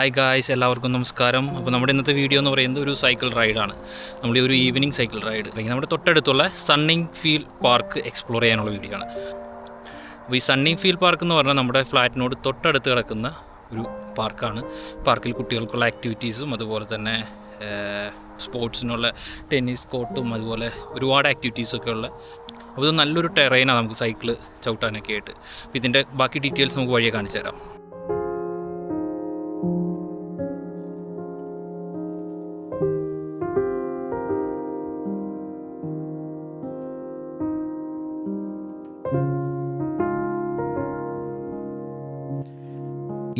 Hi guys, എല്ലാവർക്കും നമസ്കാരം. അപ്പോൾ നമ്മുടെ ഇന്നത്തെ വീഡിയോ എന്ന് പറയുന്നത് ഒരു സൈക്കിൾ റൈഡാണ്. നമ്മുടെ ഒരു ഈവനിങ് സൈക്കിൾ റൈഡ് അല്ലെങ്കിൽ നമ്മുടെ തൊട്ടടുത്തുള്ള സണ്ണിങ് ഫീൽ പാർക്ക് എക്സ്പ്ലോർ ചെയ്യാനുള്ള വീഡിയോ ആണ്. അപ്പോൾ ഈ സണ്ണിങ് ഫീൽ പാർക്ക് എന്ന് പറഞ്ഞാൽ നമ്മുടെ ഫ്ലാറ്റിനോട് തൊട്ടടുത്ത് കിടക്കുന്ന ഒരു പാർക്കാണ്. പാർക്കിൽ കുട്ടികൾക്കുള്ള ആക്ടിവിറ്റീസും അതുപോലെ തന്നെ സ്പോർട്സിനുള്ള ടെന്നീസ് കോർട്ടും അതുപോലെ ഒരുപാട് ആക്ടിവിറ്റീസൊക്കെ ഉള്ള, അപ്പോൾ ഇത് നല്ലൊരു ടെറൈനാണ് നമുക്ക് സൈക്കിൾ ചവിട്ടാനൊക്കെ ആയിട്ട്. അപ്പോൾ ഇതിൻ്റെ ബാക്കി ഡീറ്റെയിൽസ് നമുക്ക് വഴിയെ കാണിച്ചു തരാം.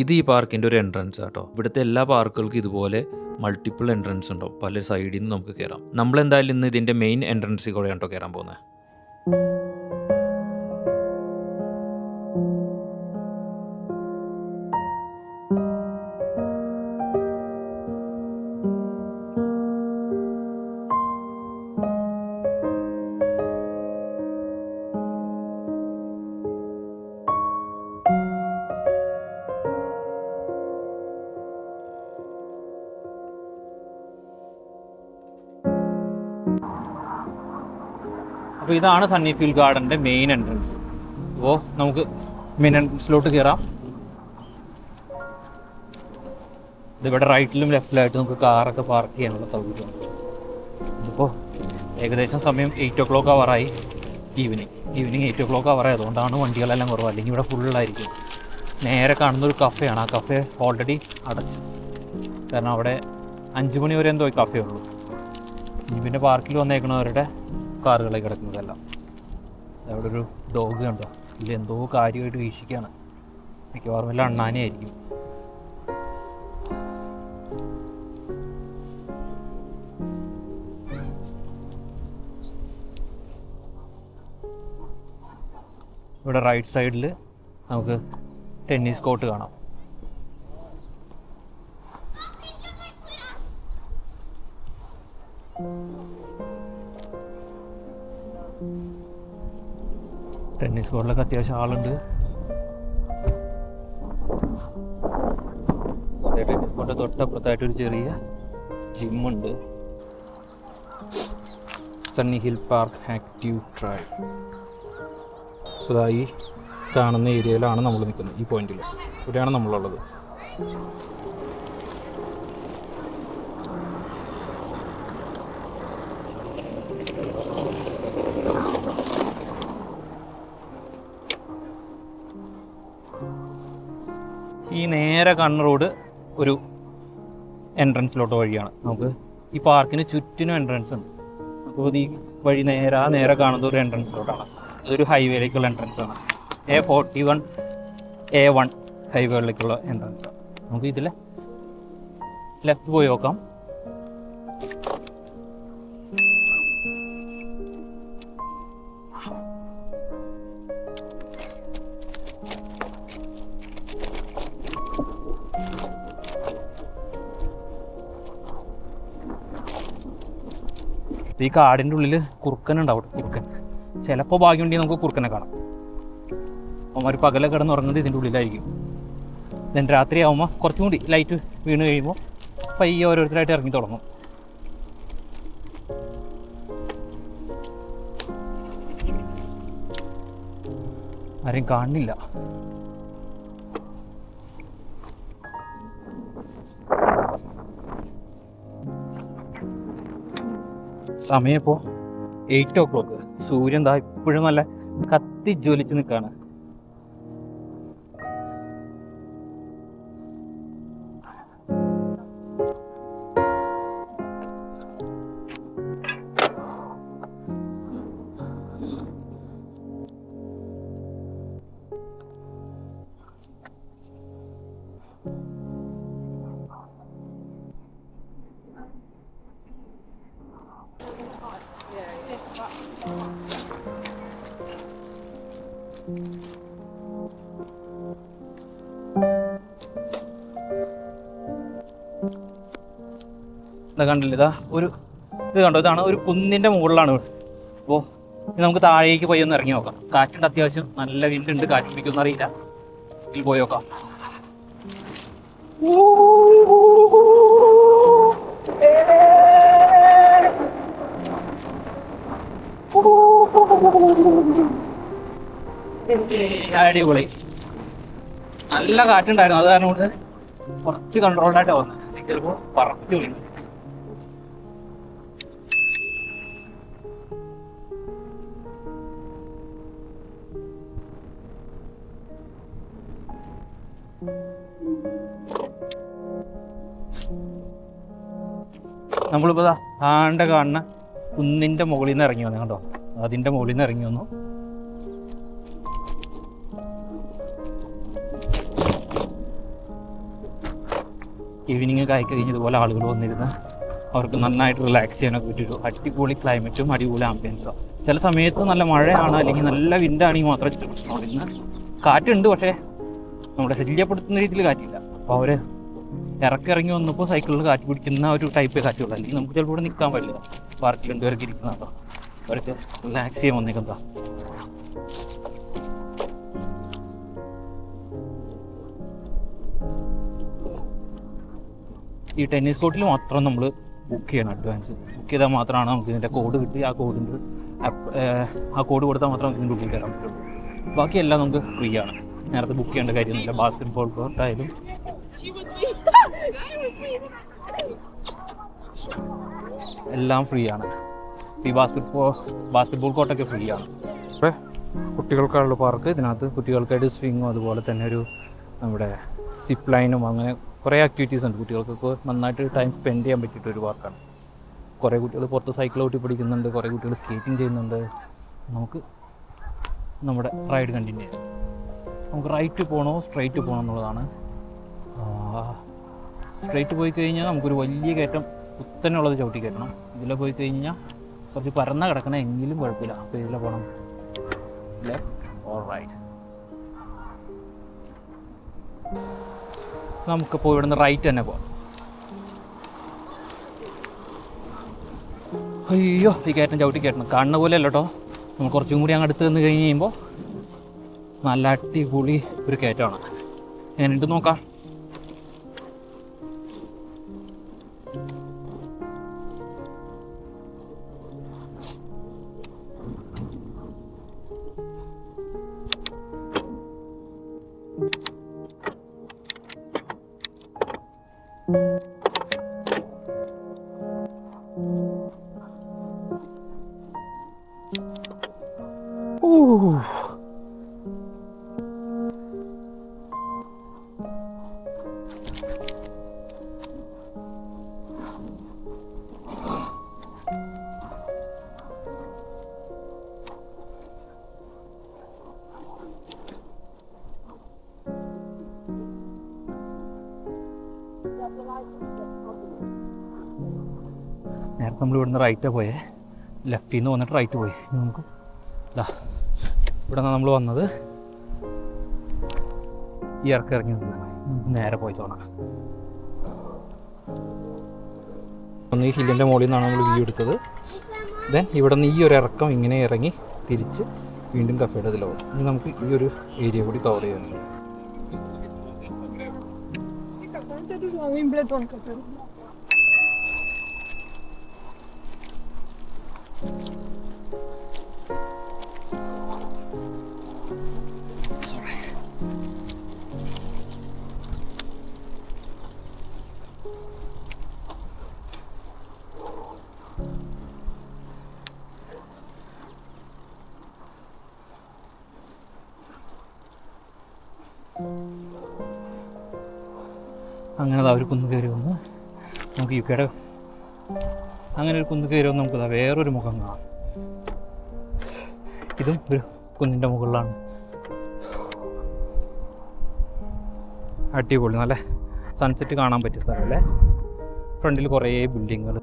ഇത് ഈ പാർക്കിൻ്റെ ഒരു എൻട്രൻസ് ആട്ടോ. ഇവിടുത്തെ എല്ലാ പാർക്കുകൾക്കും ഇതുപോലെ മൾട്ടിപ്പിൾ എൻട്രൻസ് ഉണ്ടാവും. പല സൈഡിൽ നിന്ന് നമുക്ക് കയറാം. നമ്മളെന്തായാലും ഇന്ന് ഇതിൻ്റെ മെയിൻ എൻട്രൻസിൽ കൂടെയാണ് കേട്ടോ കയറാൻ പോകുന്നത്. അപ്പോൾ ഇതാണ് സണ്ണി ഫീൽ ഗാർഡൻ്റെ മെയിൻ എൻട്രൻസ്. അപ്പോൾ നമുക്ക് മെയിൻ എൻട്രൻസിലോട്ട് കയറാം. ഇതിവിടെ റൈറ്റിലും ലെഫ്റ്റിലായിട്ട് നമുക്ക് കാറൊക്കെ പാർക്ക് ചെയ്യാനുള്ള സൗകര്യമുണ്ട്. ഇതിപ്പോൾ ഏകദേശം സമയം 8 o'clock ആവാറായി. Evening 8 o'clock ആവാറായി. അതുകൊണ്ടാണ് വണ്ടികളെല്ലാം കുറവ്, അല്ലെങ്കിൽ ഇവിടെ ഫുള്ളായിരിക്കും. നേരെ കാണുന്നൊരു കഫേയാണ്. ആ കഫേ ഓൾറെഡി അടച്ചു, കാരണം അവിടെ 5 മണി വരെ എന്തോ കഫേ ഉള്ളൂ. ഇനി പിന്നെ പാർക്കിൽ വന്നേക്കണവരുടെ കാറുകളൊക്കെ കിടക്കുന്നതെല്ലാം. അവിടെ ഒരു ഡോഗ് കണ്ടോ, ഇതിൽ എന്തോ കാര്യമായിട്ട് വീക്ഷിക്കുകയാണ്. മിക്കവാറും എല്ലാം അണ്ണാനെയായിരിക്കും. ഇവിടെ റൈറ്റ് സൈഡിൽ നമുക്ക് ടെന്നീസ് കോർട്ട് കാണാം. ടെന്നീസ് കോർട്ടിലൊക്കെ അത്യാവശ്യം ആളുണ്ട്. ടെന്നീസ് കോർട്ട് തൊട്ടപ്പുറത്തായിട്ടൊരു ചെറിയ ജിമ്മുണ്ട്. Sunny hill park active trail. ഈ കാണുന്ന ഏരിയയിലാണ് നമ്മൾ നിൽക്കുന്നത്. ഈ പോയിന്റിൽ ഇവിടെയാണ് നമ്മളുള്ളത്. ഈ നേരെ കാണുന്ന റോഡ് ഒരു എൻട്രൻസിലോട്ട് വഴിയാണ്. നമുക്ക് ഈ പാർക്കിന് ചുറ്റിനും എൻട്രൻസ് ഉണ്ട്. അപ്പോൾ ഈ വഴി നേരെ കാണുന്നത് ഒരു എൻട്രൻസിലോട്ടാണ്. ഇതൊരു ഹൈവേയിലേക്കുള്ള എൻട്രൻസ് ആണ്. A41 A1 ഹൈവേയിലേക്കുള്ള എൻട്രൻസ് ആണ്. നമുക്ക് ഇതിൽ ലെഫ്റ്റ് പോയി നോക്കാം. ഈ കാടിൻ്റെ ഉള്ളിൽ കുറുക്കനുണ്ടാവും. കുറുക്കൻ ചിലപ്പോൾ ഭാഗ്യമുണ്ടെങ്കിൽ നമുക്ക് കുറുക്കനെ കാണാം. അവന്മാർ പകലെ കിടന്നുറങ്ങുന്നത് ഇതിൻ്റെ ഉള്ളിലായിരിക്കും. ദെൻ രാത്രി ആകുമ്പോൾ കുറച്ചും കൂടി ലൈറ്റ് വീണ് കഴിയുമ്പോൾ പയ്യെ ഓരോരുത്തരായിട്ട് ഇറങ്ങി തുടങ്ങും. ആരെയും കാണുന്നില്ല. സമയം ഇപ്പോൾ 8 o'clock. സൂര്യൻ ദാ ഇപ്പോഴും നല്ല കത്തി ജ്വലിച്ച് നിൽക്കുകയാണ്. കണ്ടില്ല, ഇതാ ഇത് കണ്ടോ, ഇതാണ് ഒരു കുന്നിൻ്റെ മുകളിലാണ്. അപ്പോൾ നമുക്ക് താഴേക്ക് പോയി ഒന്ന് ഇറങ്ങി നോക്കാം. കാറ്റുണ്ട്, അത്യാവശ്യം നല്ല വിൻഡുണ്ട്. കാറ്റ് പിടിക്കുമെന്ന് അറിയില്ല. ഇതിൽ പോയി നോക്കാം. അടിപൊളി. നല്ല കാറ്റുണ്ടായിരുന്നു, അത് കാരണം കൊണ്ട് കുറച്ച് കൺട്രോൾഡായിട്ട് വന്നത്. ചിലപ്പോൾ പറച്ചു വിളിക്കും. നമ്മളിപ്പോൾ ആണ്ട കാണുന്ന കുന്നിൻ്റെ മുകളിൽ നിന്ന് ഇറങ്ങി വന്നു കേട്ടോ. അതിൻ്റെ മുകളിൽ നിന്ന് ഇറങ്ങി വന്നു. ഈവനിങ് ഒക്കെ ആയിക്കഴിഞ്ഞ് ഇതുപോലെ ആളുകൾ വന്നിരുന്ന് അവർക്ക് നന്നായിട്ട് റിലാക്സ് ചെയ്യാനൊക്കെ പറ്റിയൊരു അടിപൊളി ക്ലൈമറ്റും അടിപൊളി ആംബിയൻസും. ചില സമയത്ത് നല്ല മഴയാണ് അല്ലെങ്കിൽ നല്ല വിൻഡാണെങ്കിൽ മാത്രമേ ഇച്ചിരി പ്രശ്നമുള്ളൂ. ഇന്ന് കാറ്റുണ്ട്, പക്ഷേ നമ്മളെ ശല്യപ്പെടുത്തുന്ന രീതിയിൽ കാറ്റില്ല. അപ്പോൾ അവർ ഇറങ്ങി വന്നപ്പോൾ സൈക്കിളിൽ കാറ്റ് പിടിക്കുന്ന ഒരു ടൈപ്പ് കാറ്റുള്ളൂ. അല്ലെങ്കിൽ നമുക്ക് ചിലപ്പോൾ ഇവിടെ നിൽക്കാൻ പറ്റില്ല. പാർക്കിൽ രണ്ടുപേർക്ക് ഇരിക്കുന്നതോ അവർക്ക് റിലാക്സ് ചെയ്യാൻ വന്നേക്കുന്നതാ. ഈ ടെന്നീസ് കോർട്ടിൽ മാത്രം നമ്മൾ ബുക്ക് ചെയ്യണം. അഡ്വാൻസ് ബുക്ക് ചെയ്താൽ മാത്രമാണ് നമുക്ക് ഇതിൻ്റെ കോഡ് കിട്ടി. ആ കോഡ് കൊടുത്താൽ മാത്രം നമുക്ക് ഇതിൻ്റെ ഉള്ളിൽ കയറാൻ പറ്റുള്ളൂ. ബാക്കിയെല്ലാം നമുക്ക് ഫ്രീ ആണ്. നേരത്തെ ബുക്ക് ചെയ്യേണ്ട കാര്യമൊന്നുമില്ല. ബാസ്കറ്റ് ബോൾ കോർട്ടായാലും എല്ലാം ഫ്രീ ആണ്. ഈ ബാസ്കറ്റ് ബോൾ കോർട്ടൊക്കെ ഫ്രീ ആണ്. ഇവിടെ കുട്ടികൾക്കുള്ള പാർക്ക്, ഇതിനകത്ത് കുട്ടികൾക്കായിട്ട് സ്വിങ്ങും അതുപോലെ തന്നെ ഒരു നമ്മുടെ സിപ്പ് ലൈനും അങ്ങനെ കുറേ ആക്ടിവിറ്റീസ് ഉണ്ട്. കുട്ടികൾക്കൊക്കെ നന്നായിട്ട് ടൈം സ്പെൻഡ് ചെയ്യാൻ പറ്റിയിട്ടൊരു പാർക്കാണ്. കുറേ കുട്ടികൾ പുറത്ത് സൈക്കിൾ ഓട്ടി പഠിക്കുന്നുണ്ട്, കുറേ കുട്ടികൾ സ്കേറ്റിംഗ് ചെയ്യുന്നുണ്ട്. നമുക്ക് നമ്മുടെ റൈഡ് കണ്ടിന്യൂ ചെയ്യാം. നമുക്ക് റൈറ്റ് പോകണോ സ്ട്രൈറ്റ് പോകണോ എന്നുള്ളതാണ്. സ്ട്രൈറ്റ് പോയി കഴിഞ്ഞാൽ നമുക്കൊരു വലിയ കയറ്റം കുത്തനെയുള്ളത് ചവിട്ടി കയറ്റണം. ഇതിൽ പോയി കഴിഞ്ഞാൽ കുറച്ച് പരന്ന കിടക്കണം, എങ്കിലും കുഴപ്പമില്ല. അപ്പോൾ ഇതിൽ പോകണം ലെഫ്റ്റ് ഓർ റൈറ്റ്. നമുക്കിപ്പോൾ ഇവിടുന്ന് റൈറ്റ് തന്നെ പോകാം. അയ്യോ, ഈ കയറ്റം ചവിട്ടി കയറ്റണം. കാണുന്ന പോലെ അല്ല കേട്ടോ. നമ്മൾ കുറച്ചും കൂടി അങ്ങ് അടുത്ത് നിന്ന് കഴിഞ്ഞ് കഴിയുമ്പോൾ നല്ല അടിപൊളി ഒരു കയറ്റമാണ്. എങ്ങനെയുണ്ട് നോക്കാം. നേരത്തെ നമ്മൾ ഇവിടുന്ന് റൈറ്റാണ് പോയേ. ലെഫ്റ്റിൽ നിന്ന് വന്നിട്ട് റൈറ്റ് പോയി. നമുക്ക് ഇവിടെ നിന്ന് നമ്മൾ വന്നത് ഈ ഇറങ്ങി നേരെ പോയി തോന്നാം. ഒന്ന് ഈ ഹില്ലിൻ്റെ മുകളിൽ നിന്നാണ് നമ്മൾ വ്യൂ എടുത്തത്. ദെൻ ഇവിടെ നിന്ന് ഈ ഒരു ഇറക്കം ഇങ്ങനെ ഇറങ്ങി തിരിച്ച് വീണ്ടും കഫേയുടെ ഇതിലാവും. ഇനി നമുക്ക് ഈ ഒരു ഏരിയ കൂടി കവർ ചെയ്യാനുണ്ട്. അങ്ങനെ ഒരു കുന്ന് കയറി വന്ന് നമുക്ക് യുകെയുടെ അങ്ങനെ ഒരു കുന്ന് കയറി വന്ന് നമുക്ക് വേറൊരു മുഖം കാണാം. ഇതും ഒരു കുന്നിൻ്റെ മുകളിലാണ്. അടിപൊളി, നല്ല സൺസെറ്റ് കാണാൻ പറ്റിയ സ്ഥലമല്ലേ. ഫ്രണ്ടിൽ കുറേ ബിൽഡിങ്ങുകൾ.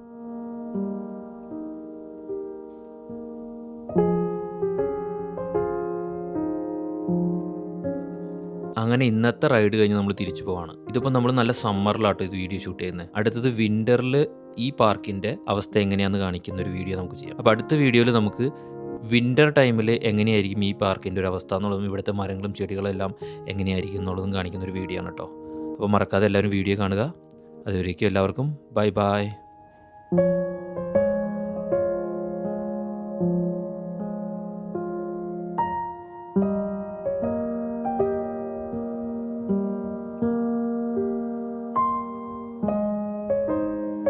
അങ്ങനെ ഇന്നത്തെ റൈഡ് കഴിഞ്ഞ് നമ്മൾ തിരിച്ചു പോവാണ്. ഇതിപ്പോൾ നമ്മൾ നല്ല സമ്മറിലാട്ടോ ഇത് വീഡിയോ ഷൂട്ട് ചെയ്യുന്നത്. അടുത്തത് വിൻ്ററിൽ ഈ പാർക്കിൻ്റെ അവസ്ഥ എങ്ങനെയാണെന്ന് കാണിക്കുന്ന ഒരു വീഡിയോ നമുക്ക് ചെയ്യാം. അപ്പോൾ അടുത്ത വീഡിയോയിൽ നമുക്ക് വിൻ്റർ ടൈമിൽ എങ്ങനെയായിരിക്കും ഈ പാർക്കിൻ്റെ ഒരു അവസ്ഥ എന്നുള്ളതും ഇവിടുത്തെ മരങ്ങളും ചെടികളെല്ലാം എങ്ങനെയായിരിക്കും എന്നുള്ളതും കാണിക്കുന്ന ഒരു വീഡിയോ ആണ് കേട്ടോ. അപ്പോൾ മറക്കാതെ എല്ലാവരും വീഡിയോ കാണുക. അതുവരേക്കും എല്ലാവർക്കും ബൈ ബൈ.